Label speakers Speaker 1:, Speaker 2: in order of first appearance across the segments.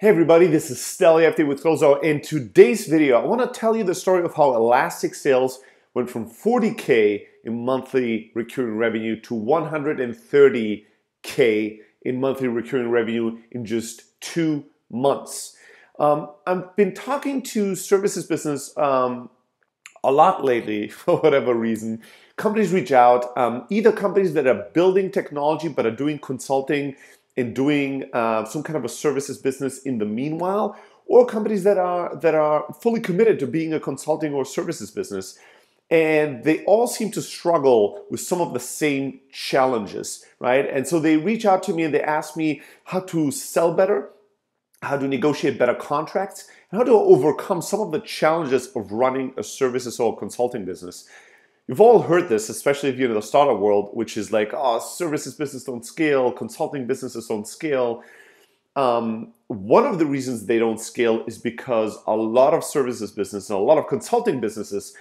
Speaker 1: Hey everybody, this is Stelly FD with Closeout. In today's video, I want to tell you the story of how Elastic Sales went from 40K in monthly recurring revenue to 130K in monthly recurring revenue in just 2 months. I've been talking to services business a lot lately for whatever reason. Companies reach out, either companies that are building technology but are doing consulting and doing some kind of a services business in the meanwhile, or companies that are fully committed to being a consulting or services business. And they all seem to struggle with some of the same challenges, right? And so they reach out to me and they ask me how to sell better, how to negotiate better contracts, and how to overcome some of the challenges of running a services or consulting business. You've all heard this, especially if you're in the startup world, which is like, oh, services business don't scale, consulting businesses don't scale. One of the reasons they don't scale is because a lot of services businesses and a lot of consulting businesses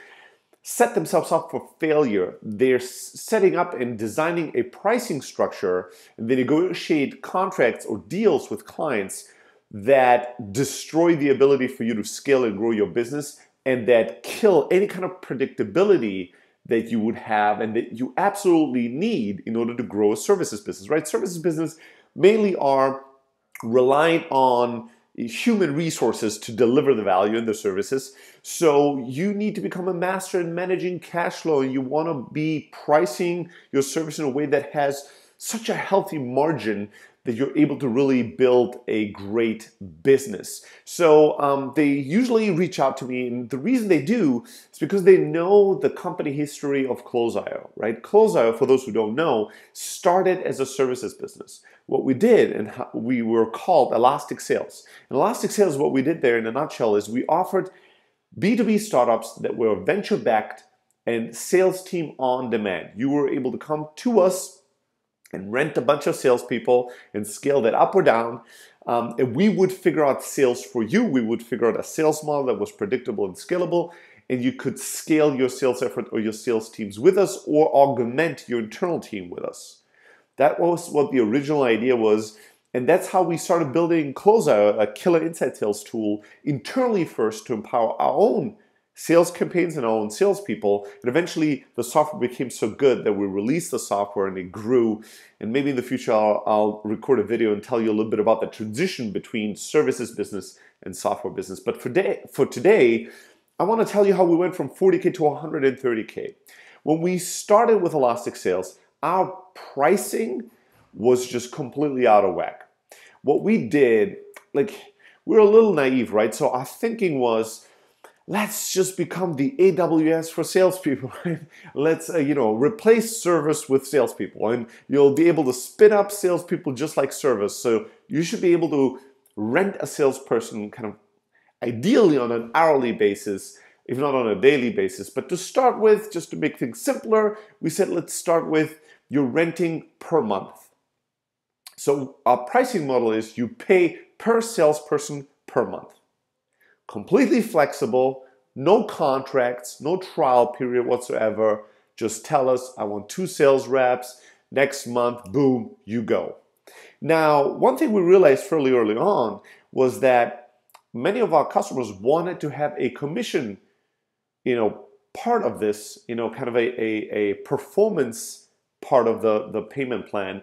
Speaker 1: set themselves up for failure. They're setting up and designing a pricing structure, and they negotiate contracts or deals with clients that destroy the ability for you to scale and grow your business, and that kill any kind of predictability that you would have and that you absolutely need in order to grow a services business, right? Services business mainly are reliant on human resources to deliver the value in the services. So you need to become a master in managing cash flow. You want to be pricing your service in a way that has such a healthy margin that you're able to really build a great business. So they usually reach out to me, and the reason they do is because they know the company history of Close.io, right? Close.io, for those who don't know, started as a services business. What we did, and we were called Elastic Sales. And Elastic Sales, what we did there in a nutshell is we offered B2B startups that were venture-backed and sales team on demand. You were able to come to us and rent a bunch of salespeople and scale that up or down. And we would figure out sales for you. We would figure out a sales model that was predictable and scalable, and you could scale your sales effort or your sales teams with us or augment your internal team with us. That was what the original idea was. And that's how we started building Close.io, a killer inside sales tool, internally first to empower our own sales campaigns and our own salespeople. And eventually the software became so good that we released the software and it grew. And maybe in the future I'll record a video and tell you a little bit about the transition between services business and software business. But for today, I want to tell you how we went from 40K to 130K. When we started with Elastic Sales, our pricing was just completely out of whack. What we did, we were a little naive, right? So our thinking was, let's just become the AWS for salespeople, right? Let's, replace service with salespeople, and you'll be able to spin up salespeople just like service. So you should be able to rent a salesperson kind of ideally on an hourly basis, if not on a daily basis. But to start with, just to make things simpler, we said, let's start with you're renting per month. So our pricing model is you pay per salesperson per month. Completely flexible, no contracts, no trial period whatsoever. Just tell us, I want 2 sales reps. Next month, boom, you go. Now, one thing we realized fairly early on was that many of our customers wanted to have a commission, part of this, kind of a performance part of the payment plan.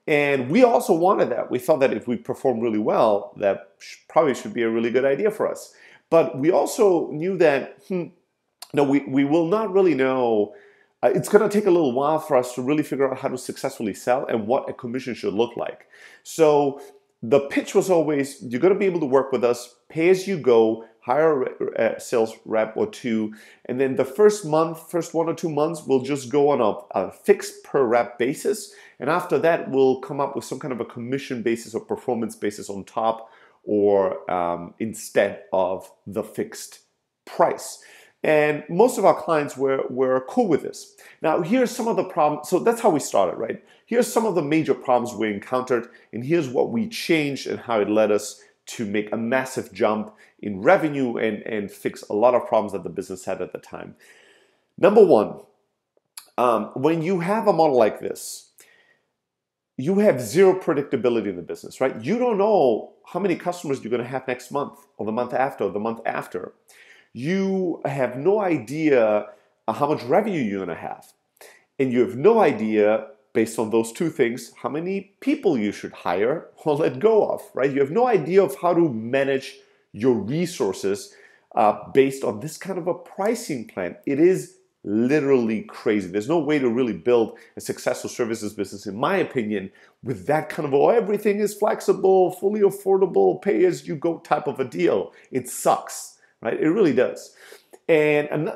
Speaker 1: And we also wanted that. We thought that if we perform really well, that probably should be a really good idea for us. But we also knew that, we will not really know. It's going to take a little while for us to really figure out how to successfully sell and what a commission should look like. So the pitch was always, you're going to be able to work with us, pay as you go, hire a sales rep or 2, and then the first 1 or 2 months, we'll just go on a fixed per rep basis. And after that, we'll come up with some kind of a commission basis or performance basis on top, or instead of the fixed price. And most of our clients were cool with this. Now, here's some of the problems. So that's how we started, right? Here's some of the major problems we encountered, and here's what we changed and how it led us to make a massive jump in revenue and fix a lot of problems that the business had at the time. Number one, when you have a model like this, you have zero predictability in the business, right? You don't know how many customers you're going to have next month or the month after or the month after. You have no idea how much revenue you're going to have. And you have no idea, based on those two things, how many people you should hire or let go of, right? You have no idea of how to manage your resources based on this kind of a pricing plan. It is literally crazy. There's no way to really build a successful services business, in my opinion, with that kind of, oh, everything is flexible, fully affordable, pay as you go type of a deal. It sucks, right? It really does. And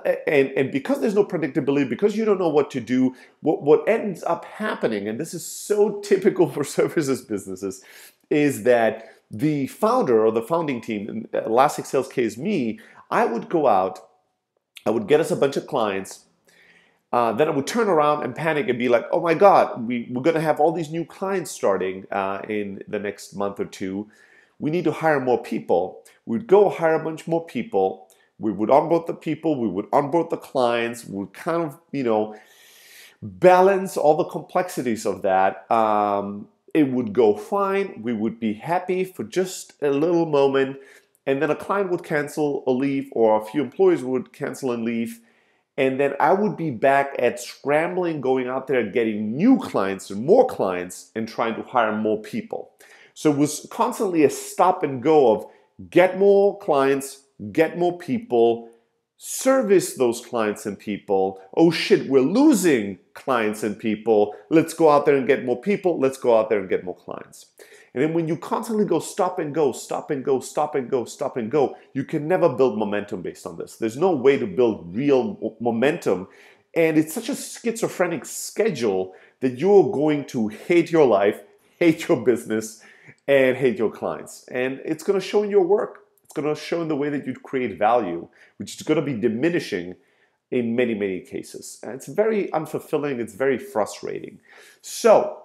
Speaker 1: because there's no predictability, because you don't know what to do, what ends up happening, and this is so typical for services businesses, is that the founder or the founding team, in Elastic Sales case me, I would go out, I would get us a bunch of clients, then I would turn around and panic and be like, oh my God, we're going to have all these new clients starting in the next month or two. We need to hire more people. We'd go hire a bunch more people. We would onboard the people. We would onboard the clients. We would kind of, balance all the complexities of that. It would go fine. We would be happy for just a little moment. And then a client would cancel or leave, or a few employees would cancel and leave. And then I would be back at scrambling, going out there, getting new clients and more clients and trying to hire more people. So it was constantly a stop and go of get more clients, get more people, service those clients and people. Oh shit, we're losing clients and people. Let's go out there and get more people. Let's go out there and get more clients. And then when you constantly go stop and go, stop and go, stop and go, stop and go, you can never build momentum based on this. There's no way to build real momentum. And it's such a schizophrenic schedule that you're going to hate your life, hate your business, and hate your clients. And it's going to show in your work. It's going to show in the way that you create value, which is going to be diminishing in many, many cases. And it's very unfulfilling. It's very frustrating. So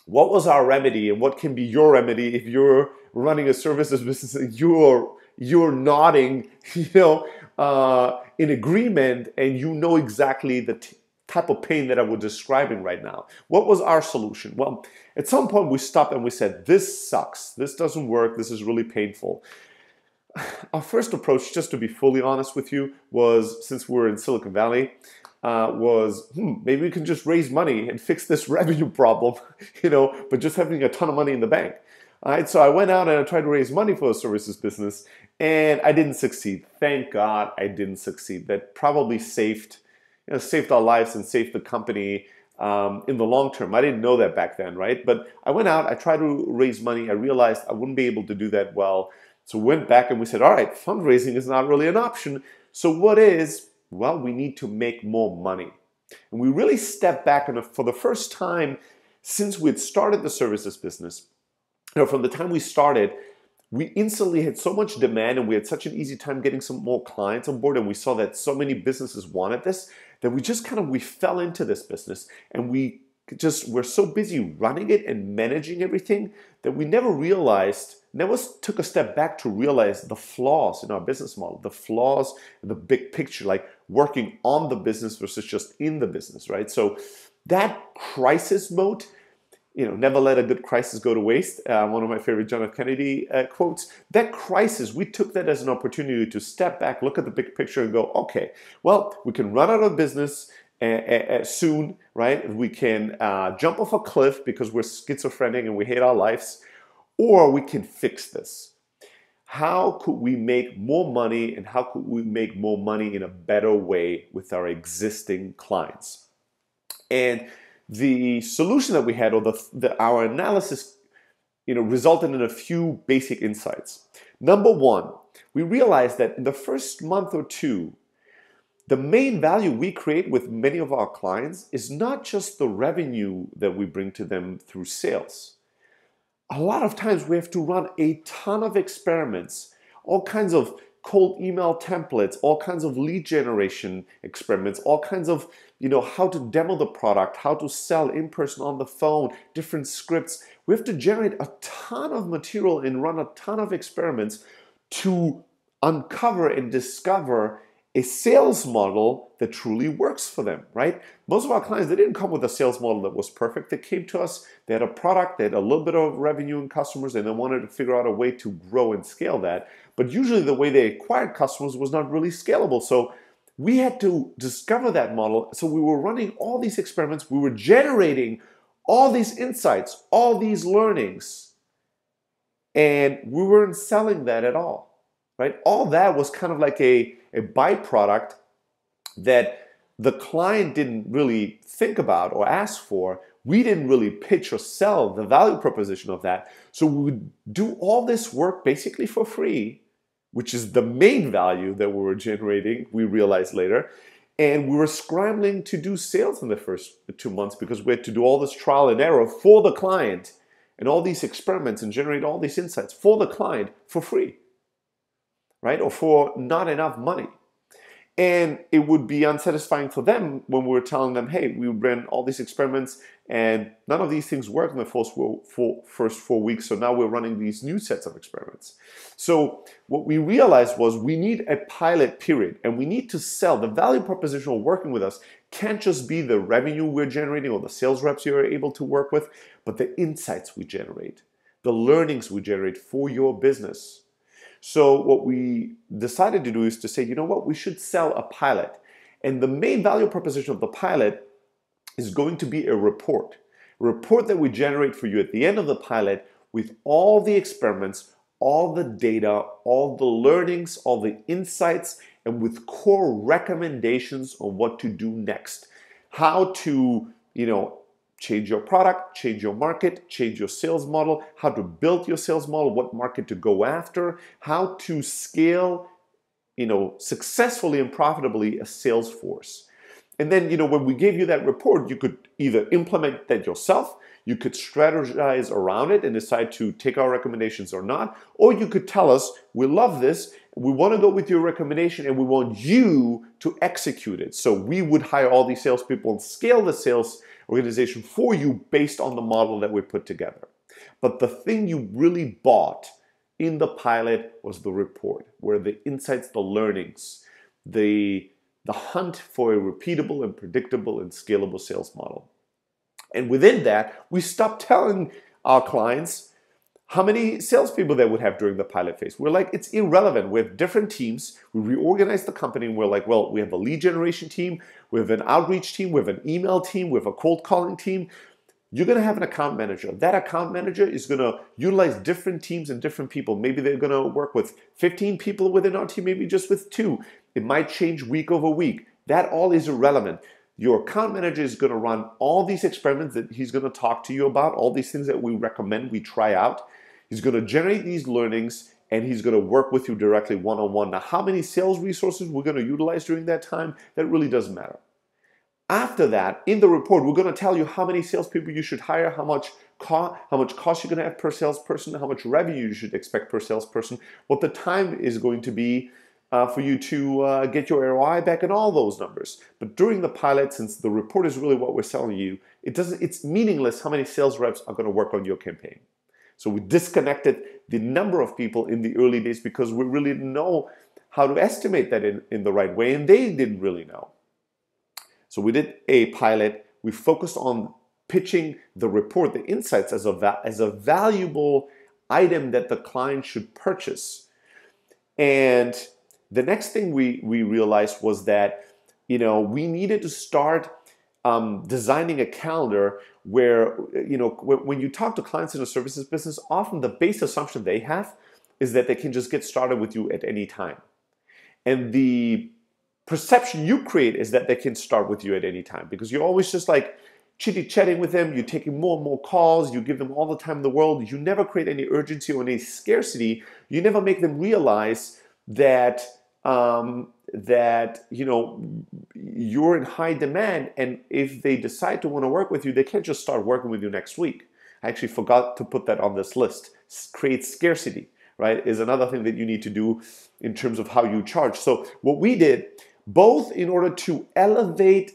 Speaker 1: what was our remedy, and what can be your remedy if you're running a services business and you're nodding, in agreement, and you know exactly the type of pain that I was describing right now? What was our solution? Well, at some point we stopped and we said, this sucks. This doesn't work. This is really painful. Our first approach, just to be fully honest with you, was, since we're in Silicon Valley, maybe we can just raise money and fix this revenue problem, but just having a ton of money in the bank. All right, so I went out and I tried to raise money for a services business, and I didn't succeed. Thank God I didn't succeed. That probably saved our lives and saved the company in the long term. I didn't know that back then, right? But I went out, I tried to raise money. I realized I wouldn't be able to do that well. So we went back and we said, all right, fundraising is not really an option. So what is? Well, we need to make more money. And we really stepped back, and for the first time since we had started the services business, from the time we started, we instantly had so much demand, and we had such an easy time getting some more clients on board, and we saw that so many businesses wanted this, that we fell into this business, and we're so busy running it and managing everything that we never took a step back to realize the flaws in our business model, the flaws in the big picture, like working on the business versus just in the business, right? So that crisis mode, never let a good crisis go to waste. One of my favorite John F. Kennedy quotes. That crisis, we took that as an opportunity to step back, look at the big picture and go, okay, well, we can run out of business soon, right? We can jump off a cliff because we're schizophrenic and we hate our lives, or we can fix this. How could we make more money, and how could we make more money in a better way with our existing clients? And the solution that we had, or our analysis, resulted in a few basic insights. Number one, we realized that in the first month or two, the main value we create with many of our clients is not just the revenue that we bring to them through sales. A lot of times we have to run a ton of experiments, all kinds of cold email templates, all kinds of lead generation experiments, all kinds of, how to demo the product, how to sell in person, on the phone, different scripts. We have to generate a ton of material and run a ton of experiments to uncover and discover a sales model that truly works for them, right? Most of our clients, they didn't come with a sales model that was perfect. They came to us, they had a product, they had a little bit of revenue and customers, and they wanted to figure out a way to grow and scale that. But usually the way they acquired customers was not really scalable. So we had to discover that model. So we were running all these experiments, we were generating all these insights, all these learnings, and we weren't selling that at all, right? All that was kind of like a byproduct that the client didn't really think about or ask for. We didn't really pitch or sell the value proposition of that. So we would do all this work basically for free, which is the main value that we were generating, we realized later. And we were scrambling to do sales in the first 2 months because we had to do all this trial and error for the client and all these experiments and generate all these insights for the client for free, right? Or for not enough money. And it would be unsatisfying for them when we were telling them, hey, we ran all these experiments and none of these things worked in the first 4 weeks. So now we're running these new sets of experiments. So what we realized was we need a pilot period and we need to sell. The value proposition of working with us can't just be the revenue we're generating or the sales reps you're able to work with, but the insights we generate, the learnings we generate for your business. So what we decided to do is to say, you know what, we should sell a pilot. And the main value proposition of the pilot is going to be a report that we generate for you at the end of the pilot with all the experiments, all the data, all the learnings, all the insights, and with core recommendations on what to do next. How to, change your product, change your market, change your sales model, how to build your sales model, what market to go after, how to scale, successfully and profitably a sales force. And then, when we gave you that report, you could either implement that yourself, you could strategize around it and decide to take our recommendations or not, or you could tell us, we love this, we want to go with your recommendation and we want you to execute it. So we would hire all these salespeople and scale the sales organization for you based on the model that we put together. But the thing you really bought in the pilot was the report, where the insights, the learnings, the hunt for a repeatable and predictable and scalable sales model. And within that, we stopped telling our clients how many salespeople they would have during the pilot phase. We're like, it's irrelevant. We have different teams. We reorganized the company and we're like, well, we have a lead generation team, we have an outreach team, we have an email team, we have a cold calling team. You're going to have an account manager. That account manager is going to utilize different teams and different people. Maybe they're going to work with 15 people within our team, maybe just with 2. It might change week over week. That all is irrelevant. Your account manager is going to run all these experiments that he's going to talk to you about, all these things that we recommend we try out. He's going to generate these learnings and he's going to work with you directly one-on-one. Now, how many sales resources we're going to utilize during that time, that really doesn't matter. After that, in the report, we're going to tell you how many salespeople you should hire, how much cost you're going to have per salesperson, how much revenue you should expect per salesperson, what the time is going to be for you to get your ROI back and all those numbers. But during the pilot, since the report is really what we're selling you, it's meaningless how many sales reps are going to work on your campaign. So we disconnected the number of people in the early days because we really didn't know how to estimate that in the right way, and they didn't really know. So we did a pilot. We focused on pitching the report, the insights, as a valuable item that the client should purchase. And the next thing we realized was that we needed to start designing a calendar where when you talk to clients in a services business, often the base assumption they have is that they can just get started with you at any time. And the perception you create is that they can start with you at any time because you're always just like chitty-chatting with them, you're taking more and more calls, you give them all the time in the world, you never create any urgency or any scarcity, you never make them realize that you're in high demand, and if they decide to want to work with you, they can't just start working with you next week. I actually forgot to put that on this list. Create scarcity, right, is another thing that you need to do in terms of how you charge. So what we did, both in order to elevate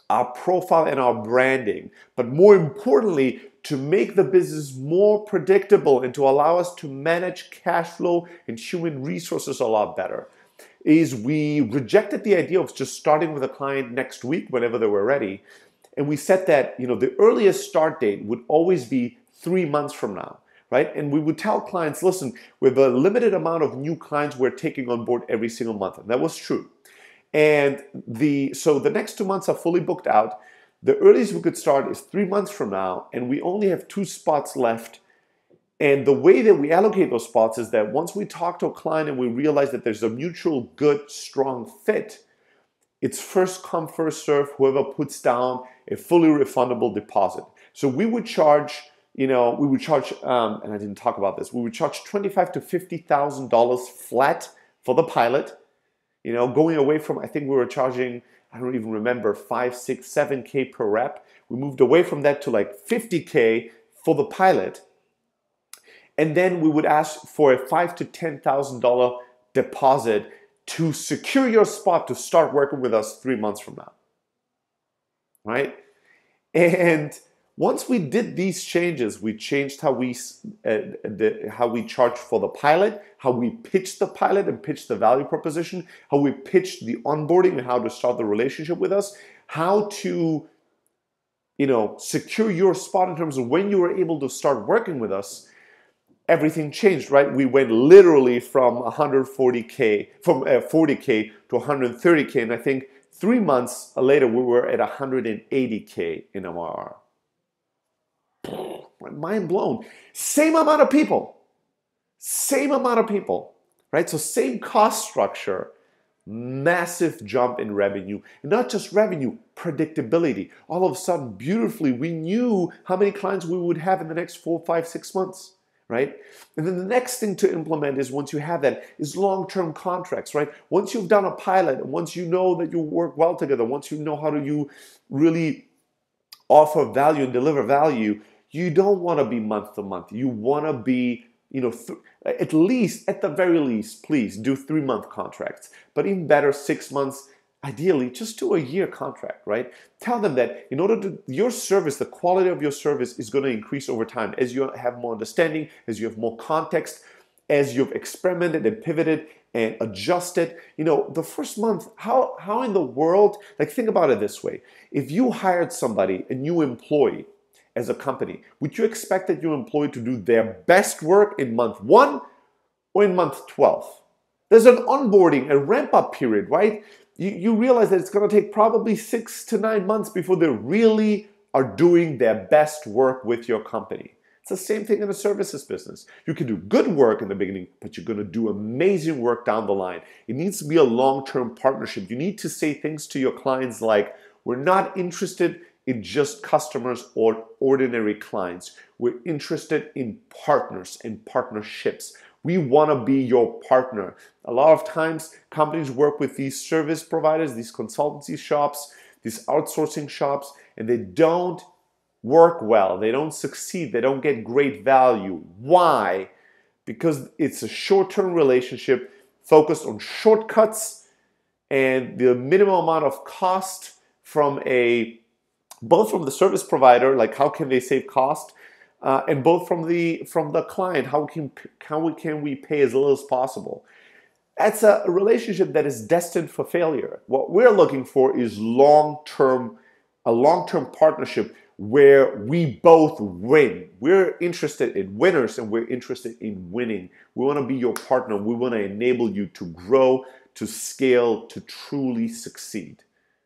Speaker 1: our profile and our branding, but more importantly, to make the business more predictable and to allow us to manage cash flow and human resources a lot better. is we rejected the idea of just starting with a client next week whenever they were ready. And we said that, the earliest start date would always be 3 months from now, right? And we would tell clients, listen, with a limited amount of new clients we're taking on board every single month. And that was true. And so the next 2 months are fully booked out. The earliest we could start is 3 months from now, and we only have 2 spots left. And the way that we allocate those spots is that once we talk to a client and we realize that there's a mutual good, strong fit, it's first come, first serve, whoever puts down a fully refundable deposit. So we would charge, and I didn't talk about this, we would charge $25,000 to $50,000 flat for the pilot, going away from, I think we were charging, I don't even remember, 5, 6, 7K per rep. We moved away from that to like 50K for the pilot. And then we would ask for a $5,000 to $10,000 deposit to secure your spot to start working with us 3 months from now, right? And once we did these changes, we changed how we charge for the pilot, how we pitched the pilot and pitched the value proposition, how we pitched the onboarding and how to start the relationship with us, how to, secure your spot in terms of when you were able to start working with us. Everything changed, right? We went literally from 40K to 130K, and I think 3 months later we were at 180K in MRR. Mind blown. Same amount of people, right? So same cost structure, massive jump in revenue, and not just revenue, predictability. All of a sudden, beautifully, we knew how many clients we would have in the next 4, 5, 6 months. Right? And then the next thing to implement is, once you have that, is long-term contracts, right? Once you've done a pilot, once you know that you work well together, once you know how do you really offer value and deliver value, you don't want to be month to month. You want to be, at the very least, please do 3-month contracts, but even better, 6 months. Ideally, just do a year contract, right? Tell them that in order to, your service, the quality of your service is going to increase over time as you have more understanding, as you have more context, as you've experimented and pivoted and adjusted. The first month, how in the world, think about it this way. If you hired somebody, a new employee as a company, would you expect that your employee to do their best work in month 1 or in month 12? There's an onboarding, a ramp-up period, right? You realize that it's going to take probably 6 to 9 months before they really are doing their best work with your company. It's the same thing in the services business. You can do good work in the beginning, but you're going to do amazing work down the line. It needs to be a long-term partnership. You need to say things to your clients like, we're not interested in just customers or ordinary clients. We're interested in partners and partnerships. We want to be your partner. A lot of times, companies work with these service providers, these consultancy shops, these outsourcing shops, and they don't work well. They don't succeed. They don't get great value. Why? Because it's a short-term relationship focused on shortcuts and the minimum amount of cost both from the service provider, like how can they save cost, and both from the client, how can we pay as little as possible. That's a relationship that is destined for failure. What we're looking for is a long-term partnership where we both win. We're interested in winners and we're interested in winning. We want to be your partner. We want to enable you to grow, to scale, to truly succeed.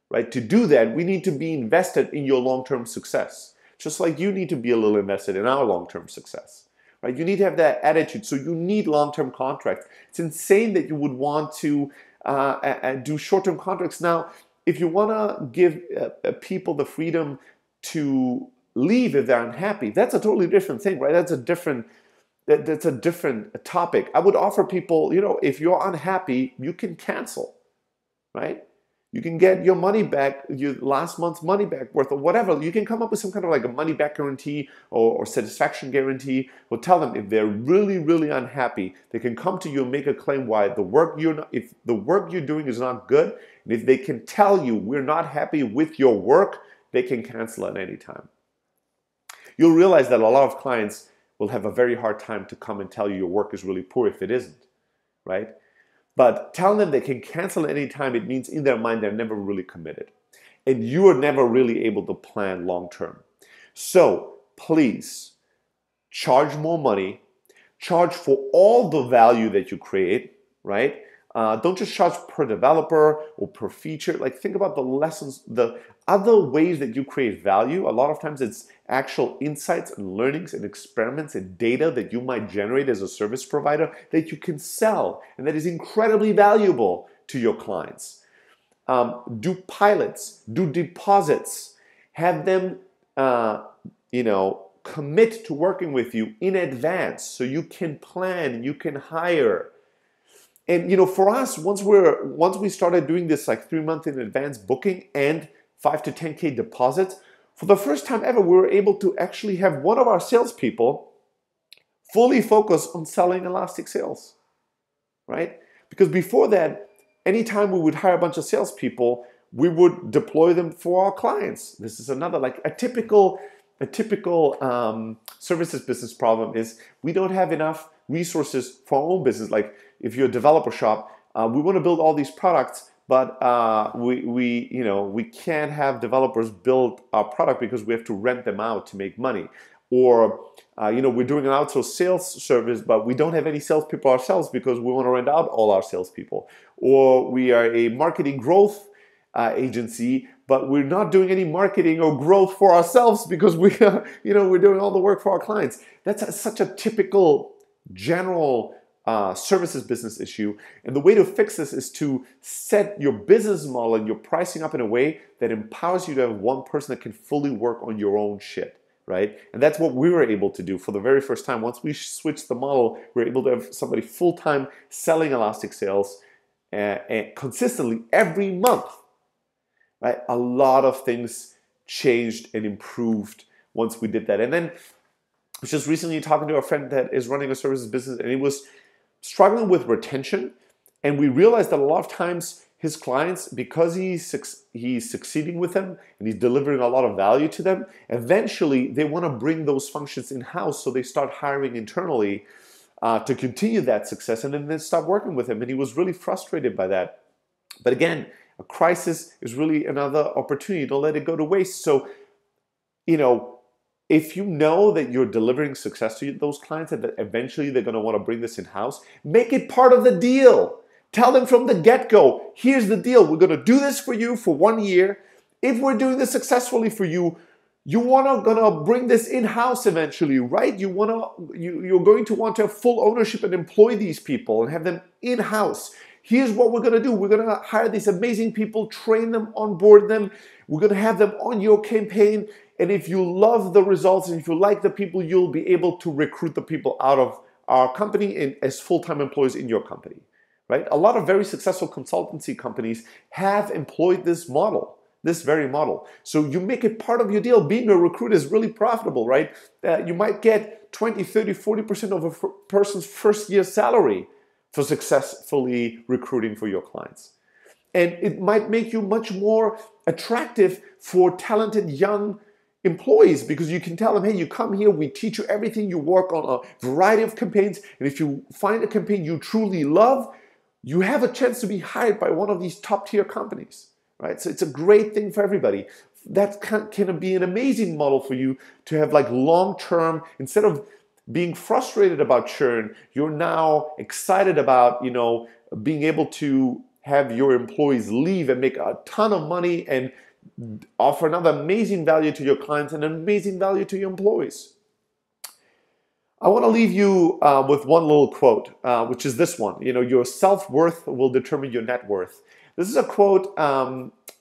Speaker 1: Right? To do that, we need to be invested in your long-term success. Just like you need to be a little invested in our long-term success. Right? You need to have that attitude. So you need long-term contracts. It's insane that you would want to do short-term contracts. Now, if you want to give people the freedom to leave if they're unhappy, that's a totally different thing, right? That's a different topic. I would offer people, if you're unhappy, you can cancel, right? You can get your money back, your last month's money back worth or whatever. You can come up with some kind of like a money back guarantee or satisfaction guarantee, or tell them if they're really, really unhappy, they can come to you and make a claim why if the work you're doing is not good, and if they can tell you we're not happy with your work, they can cancel at any time. You'll realize that a lot of clients will have a very hard time to come and tell you your work is really poor if it isn't, right? But telling them they can cancel at any time, it means in their mind they're never really committed. And you are never really able to plan long term. So please charge more money, charge for all the value that you create, right? Don't just charge per developer or per feature. Like, think about the lessons, the other ways that you create value. A lot of times it's actual insights and learnings and experiments and data that you might generate as a service provider that you can sell and that is incredibly valuable to your clients. Do pilots, do deposits, have them, commit to working with you in advance so you can plan, you can hire. And for us, once we started doing this like 3 months in advance booking and 5 to 10K deposits, for the first time ever, we were able to actually have one of our salespeople fully focus on selling Elastic Sales, right? Because before that, anytime we would hire a bunch of salespeople, we would deploy them for our clients. This is another, like a typical services business problem is we don't have enough resources for our own business. Like if you're a developer shop, we want to build all these products, but we can't have developers build our product because we have to rent them out to make money. Or we're doing an outsourced sales service, but we don't have any salespeople ourselves because we want to rent out all our salespeople. Or we are a marketing growth agency, but we're not doing any marketing or growth for ourselves because we're doing all the work for our clients. That's such a typical general services business issue. And the way to fix this is to set your business model and your pricing up in a way that empowers you to have one person that can fully work on your own shit. Right? And that's what we were able to do for the very first time. Once we switched the model, we were able to have somebody full-time selling Elastic Sales and consistently every month. Right? A lot of things changed and improved once we did that. And then I was just recently talking to a friend that is running a services business, and he was struggling with retention. And we realized that a lot of times his clients, because he's succeeding with them and he's delivering a lot of value to them, eventually they want to bring those functions in-house, so they start hiring internally to continue that success, and then they stop working with him. And he was really frustrated by that. But again, a crisis is really another opportunity. Don't let it go to waste. So, if you know that you're delivering success to those clients and that eventually they're going to want to bring this in-house, make it part of the deal. Tell them from the get-go, here's the deal. We're going to do this for you for 1 year. If we're doing this successfully for you, you're going to bring this in-house eventually, right? You're going to want to have full ownership and employ these people and have them in-house. Here's what we're going to do. We're going to hire these amazing people, train them, onboard them. We're going to have them on your campaign. And if you love the results and if you like the people, you'll be able to recruit the people out of our company and as full-time employees in your company. Right? A lot of very successful consultancy companies have employed this model, this very model. So you make it part of your deal. Being a recruiter is really profitable, right? You might get 20, 30, 40% of a person's first year salary for successfully recruiting for your clients. And it might make you much more attractive for talented young employees because you can tell them, hey, you come here, we teach you everything, you work on a variety of campaigns, and if you find a campaign you truly love, you have a chance to be hired by one of these top-tier companies, right? So it's a great thing for everybody. That can be an amazing model for you to have like long-term, instead of being frustrated about churn, you're now excited about, being able to have your employees leave and make a ton of money and offer another amazing value to your clients and an amazing value to your employees. I want to leave you with one little quote, which is this one. Your self-worth will determine your net worth. This is a quote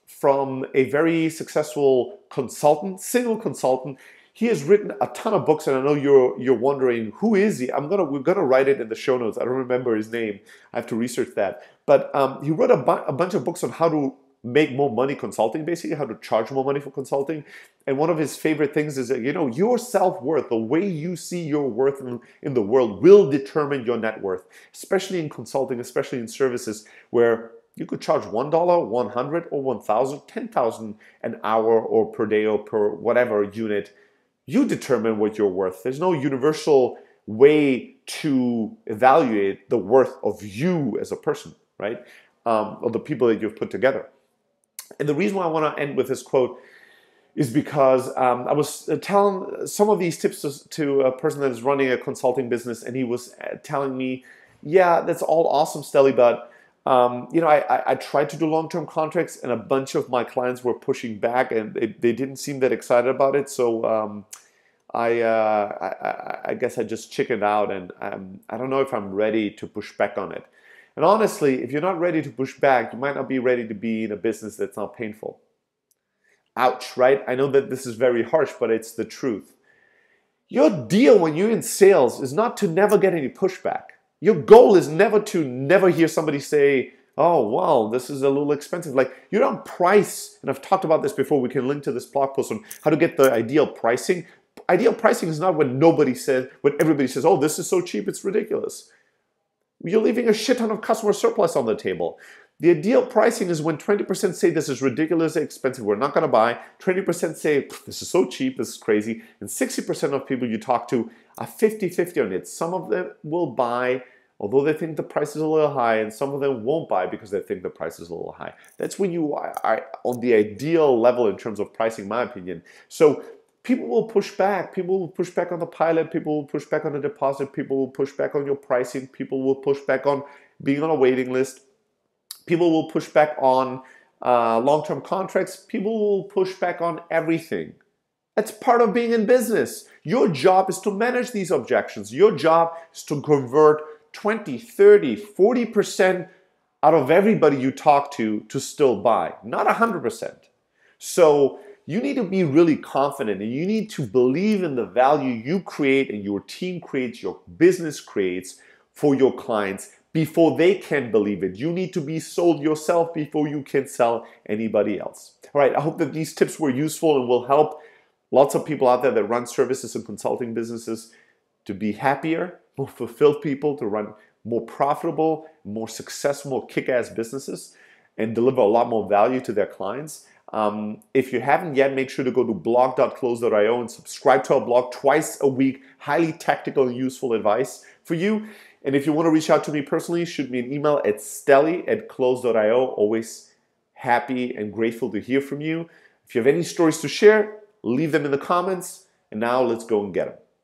Speaker 1: from a very successful consultant, single consultant. He has written a ton of books, and I know you're wondering, who is he? We're gonna write it in the show notes. I don't remember his name. I have to research that. But he wrote a bunch of books on how to make more money consulting, basically how to charge more money for consulting. And one of his favorite things is that, your self-worth, the way you see your worth in the world will determine your net worth, especially in consulting, especially in services where you could charge $1, 100 or 1,000, 10,000 an hour or per day or per whatever unit. You determine what you're worth. There's no universal way to evaluate the worth of you as a person, right? Or the people that you've put together. And the reason why I want to end with this quote is because I was telling some of these tips to a person that is running a consulting business, and he was telling me, yeah, that's all awesome, Stelly, but I tried to do long-term contracts, and a bunch of my clients were pushing back, and they didn't seem that excited about it. So I guess I just chickened out, and I don't know if I'm ready to push back on it. And honestly, if you're not ready to push back, you might not be ready to be in a business that's not painful. Ouch, right? I know that this is very harsh, but it's the truth. Your deal when you're in sales is not to never get any pushback. Your goal is never to never hear somebody say, oh, well, this is a little expensive. Like, you don't price, and I've talked about this before, we can link to this blog post on how to get the ideal pricing. Ideal pricing is not when nobody says, when everybody says, oh, this is so cheap, it's ridiculous. You're leaving a shit ton of customer surplus on the table. The ideal pricing is when 20% say this is ridiculously expensive, we're not going to buy. 20% say this is so cheap, this is crazy. And 60% of people you talk to are 50-50 on it. Some of them will buy, although they think the price is a little high, and some of them won't buy because they think the price is a little high. That's when you are on the ideal level in terms of pricing, in my opinion. So people will push back. People will push back on the pilot. People will push back on the deposit. People will push back on your pricing. People will push back on being on a waiting list. People will push back on long-term contracts. People will push back on everything. That's part of being in business. Your job is to manage these objections. Your job is to convert 20, 30, 40% out of everybody you talk to still buy, not 100%. So you need to be really confident, and you need to believe in the value you create and your team creates, your business creates for your clients before they can believe it. You need to be sold yourself before you can sell anybody else. All right, I hope that these tips were useful and will help lots of people out there that run services and consulting businesses to be happier, more fulfilled people, to run more profitable, more successful, more kick-ass businesses and deliver a lot more value to their clients. If you haven't yet, make sure to go to blog.close.io and subscribe to our blog twice a week. Highly tactical and useful advice for you. And if you want to reach out to me personally, shoot me an email at stelly@close.io. Always happy and grateful to hear from you. If you have any stories to share, leave them in the comments. And now let's go and get them.